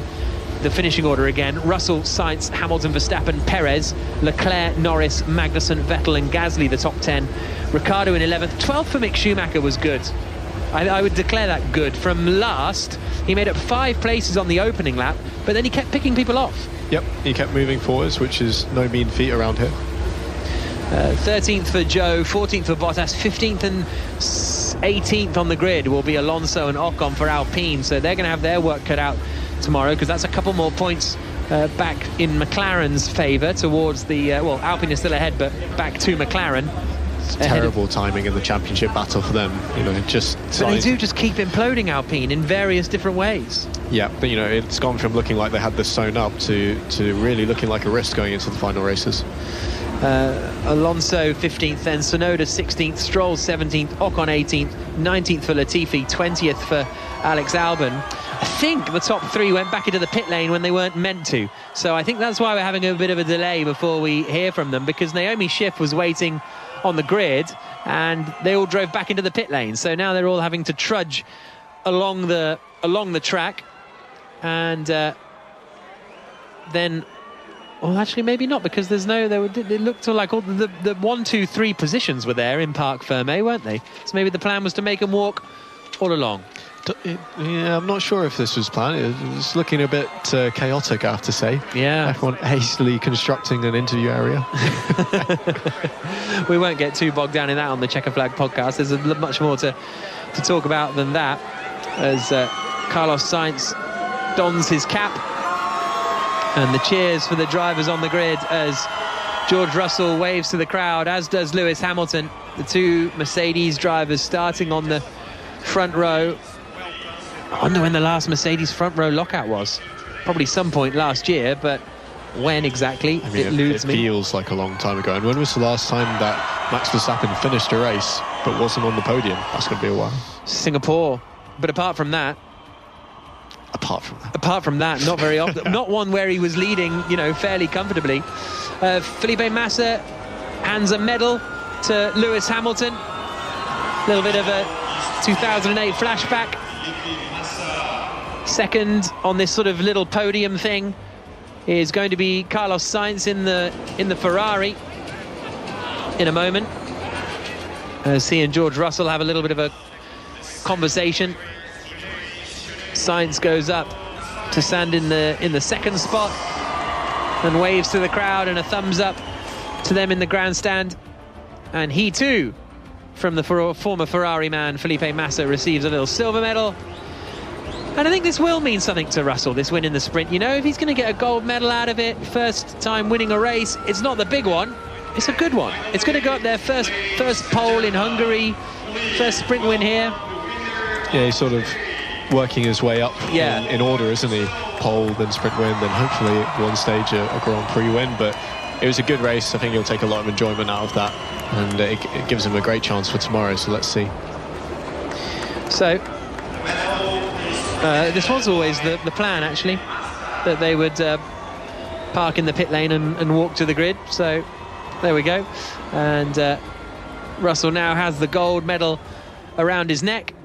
finishing order again: Russell, Sainz, Hamilton, Verstappen, Perez, Leclerc, Norris, Magnussen, Vettel and Gasly, the top 10. Ricciardo in 11th. 12th for Mick Schumacher was good. I would declare that good. From last, he made up 5 places on the opening lap, but then he kept picking people off. Yep, he kept moving forwards, which is no mean feat around here. 13th for Joe, 14th for Bottas, 15th and 18th on the grid will be Alonso and Ocon for Alpine, so they're going to have their work cut out tomorrow, because that's a couple more points back in McLaren's favour towards the... well, Alpine is still ahead, but back to McLaren. Terrible timing in the championship battle for them, you know, But they do just keep imploding Alpine in various different ways. Yeah, but, you know, it's gone from looking like they had this sewn up to really looking like a risk going into the final races. Alonso 15th, then Tsunoda 16th, Stroll 17th, Ocon 18th, 19th for Latifi, 20th for Alex Albon. I think the top three went back into the pit lane when they weren't meant to. So I think that's why we're having a bit of a delay before we hear from them, because Naomi Schiff was waiting on the grid and they all drove back into the pit lane. So now they're all having to trudge along the track, and then... Well, actually, maybe not, because there's no... They looked like all the 1, 2, 3 positions were there in Parc Fermé, weren't they? So maybe the plan was to make them walk all along. Yeah, I'm not sure if this was planned. It was looking a bit chaotic, I have to say. Yeah. Everyone hastily constructing an interview area. We won't get too bogged down in that on the Checker Flag podcast. There's much more to talk about than that, as Carlos Sainz dons his cap. And the cheers for the drivers on the grid as George Russell waves to the crowd, as does Lewis Hamilton. The two Mercedes drivers starting on the front row. I wonder when the last Mercedes front row lockout was. Probably some point last year, but when exactly, I mean, it eludes me. It feels like a long time ago. And when was the last time that Max Verstappen finished a race but wasn't on the podium? That's going to be a while. Singapore. But apart from that, not very often. Not one where he was leading, you know, fairly comfortably. Felipe Massa hands a medal to Lewis Hamilton. A little bit of a 2008 flashback. Second on this sort of little podium thing is going to be Carlos Sainz in the Ferrari in a moment. As he and George Russell have a little bit of a conversation. Sainz goes up to stand in the second spot and waves to the crowd, and a thumbs up to them in the grandstand. And he too, from the former Ferrari man Felipe Massa, receives a little silver medal. And I think this will mean something to Russell, this win in the sprint. You know, if he's going to get a gold medal out of it, first time winning a race, it's not the big one, it's a good one. It's going to go up there, first pole in Hungary, first sprint win here. Yeah, he's sort of working his way up in order, isn't he? Pole, then sprint win, then hopefully at one stage a Grand Prix win. But it was a good race. I think he'll take a lot of enjoyment out of that, and it gives him a great chance for tomorrow, so let's see. So this was always the plan, actually, that they would park in the pit lane and walk to the grid. So there we go. And Russell now has the gold medal around his neck.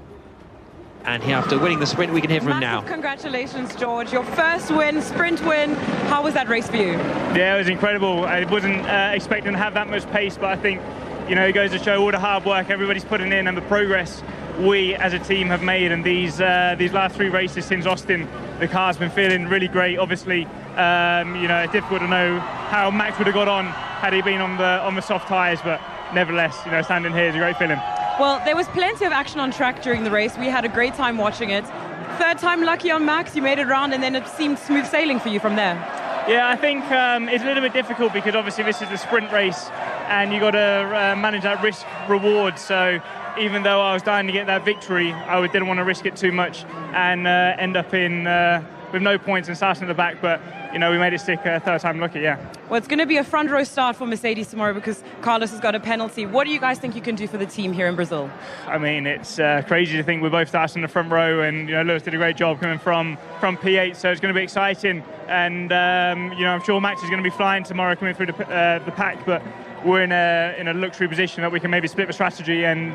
And after winning the sprint, we can hear from him now. Congratulations, George. Your first win, sprint win. How was that race for you? Yeah, it was incredible. I wasn't expecting to have that much pace, but I think, you know, it goes to show all the hard work everybody's putting in and the progress we as a team have made. And these last 3 races since Austin, the car's been feeling really great. Obviously, you know, it's difficult to know how Max would have got on had he been on the soft tyres, but nevertheless, you know, standing here is a great feeling. Well, there was plenty of action on track during the race. We had a great time watching it. Third time lucky on Max, you made it around, and then it seemed smooth sailing for you from there. Yeah, I think it's a little bit difficult because obviously this is the sprint race and you got to manage that risk reward. So even though I was dying to get that victory, I didn't want to risk it too much and end up in with no points and starting at the back. But you know, we made it stick third time lucky, yeah. Well, it's going to be a front row start for Mercedes tomorrow because Carlos has got a penalty. What do you guys think you can do for the team here in Brazil? I mean, it's crazy to think we're both starting in the front row, and you know, Lewis did a great job coming from P8, so it's going to be exciting. And you know, I'm sure Max is going to be flying tomorrow coming through the pack, but we're in a luxury position that we can maybe split the strategy and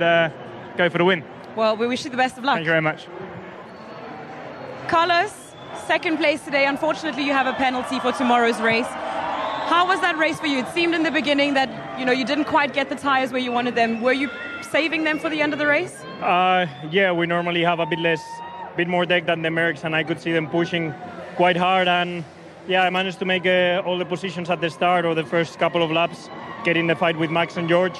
go for the win. Well, we wish you the best of luck. Thank you very much. Carlos, second place today. Unfortunately, you have a penalty for tomorrow's race. How was that race for you? It seemed in the beginning that, you know, you didn't quite get the tires where you wanted them. Were you saving them for the end of the race? Yeah, we normally have a bit more deck than the Mercs, and I could see them pushing quite hard. And yeah, I managed to make all the positions at the start or the first couple of laps, getting the fight with Max and George.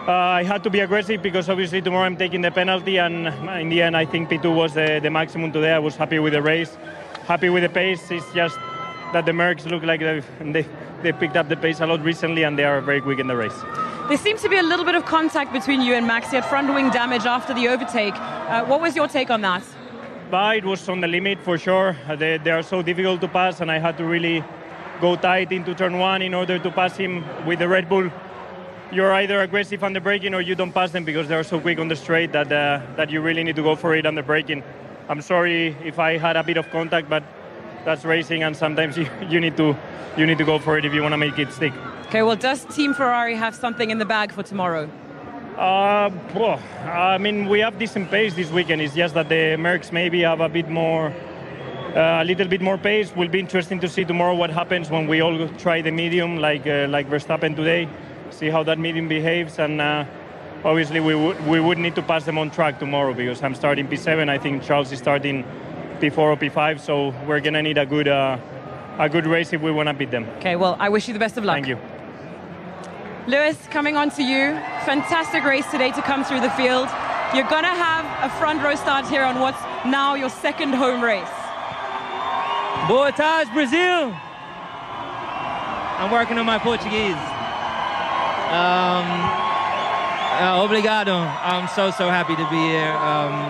I had to be aggressive because obviously tomorrow I'm taking the penalty, and in the end I think P2 was the maximum today. I was happy with the race, happy with the pace. It's just the Mercs look like they picked up the pace a lot recently, and they are very quick in the race. There seems to be a little bit of contact between you and Max. He had front wing damage after the overtake. What was your take on that? But it was on the limit for sure. They are so difficult to pass, and I had to really go tight into turn one in order to pass him. With the Red Bull, you're either aggressive on the braking or you don't pass them because they're so quick on the straight that you really need to go for it on the braking. I'm sorry if I had a bit of contact, but that's racing, and sometimes you need to go for it if you want to make it stick. Okay, well, does Team Ferrari have something in the bag for tomorrow? I mean, we have decent pace this weekend. It's just that the Mercs maybe have a little bit more pace. Will be interesting to see tomorrow what happens when we all try the medium, like Verstappen today. See how that medium behaves, and obviously we would need to pass them on track tomorrow because I'm starting P7. I think Charles is starting P4 or P5, so we're gonna need a good race if we want to beat them. Okay, well, I wish you the best of luck. Thank you. Lewis, coming on to you. Fantastic race today to come through the field. You're going to have a front row start here on what's now your second home race. Boa tarde, Brazil. I'm working on my Portuguese. Obrigado. I'm so happy to be here.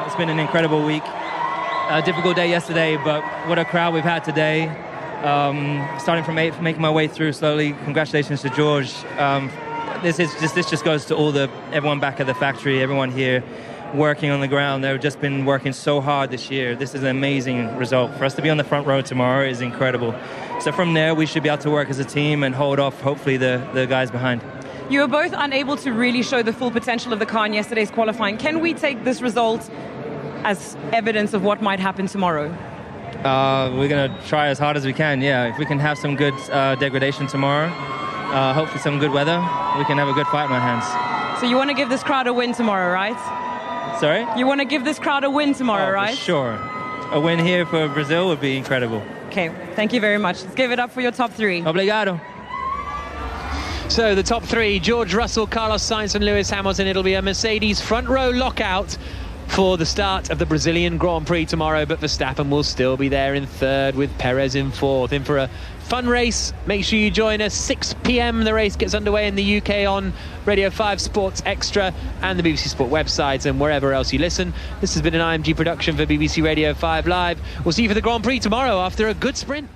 It's been an incredible week. A difficult day yesterday, but what a crowd we've had today. Starting from 8th, making my way through slowly. Congratulations to George. This just goes to everyone back at the factory, everyone here working on the ground. They've just been working so hard this year. This is an amazing result. For us to be on the front row tomorrow is incredible. So from there, we should be able to work as a team and hold off, hopefully, the guys behind. You were both unable to really show the full potential of the car in yesterday's qualifying. Can we take this result as evidence of what might happen tomorrow? We're going to try as hard as we can, yeah. If we can have some good degradation tomorrow, hopefully some good weather, we can have a good fight in our hands. So you want to give this crowd a win tomorrow, right? Sorry? You want to give this crowd a win tomorrow, right? For sure. A win here for Brazil would be incredible. Okay, thank you very much. Let's give it up for your top three. Obrigado. So the top three, George Russell, Carlos Sainz and Lewis Hamilton. It'll be a Mercedes front row lockout for the start of the Brazilian Grand Prix tomorrow, but Verstappen will still be there in third with Perez in fourth. In for a fun race. Make sure you join us 6 p.m. The race gets underway in the UK on Radio 5 Sports Extra and the BBC Sport website and wherever else you listen. This has been an IMG production for BBC Radio 5 Live. We'll see you for the Grand Prix tomorrow after a good sprint.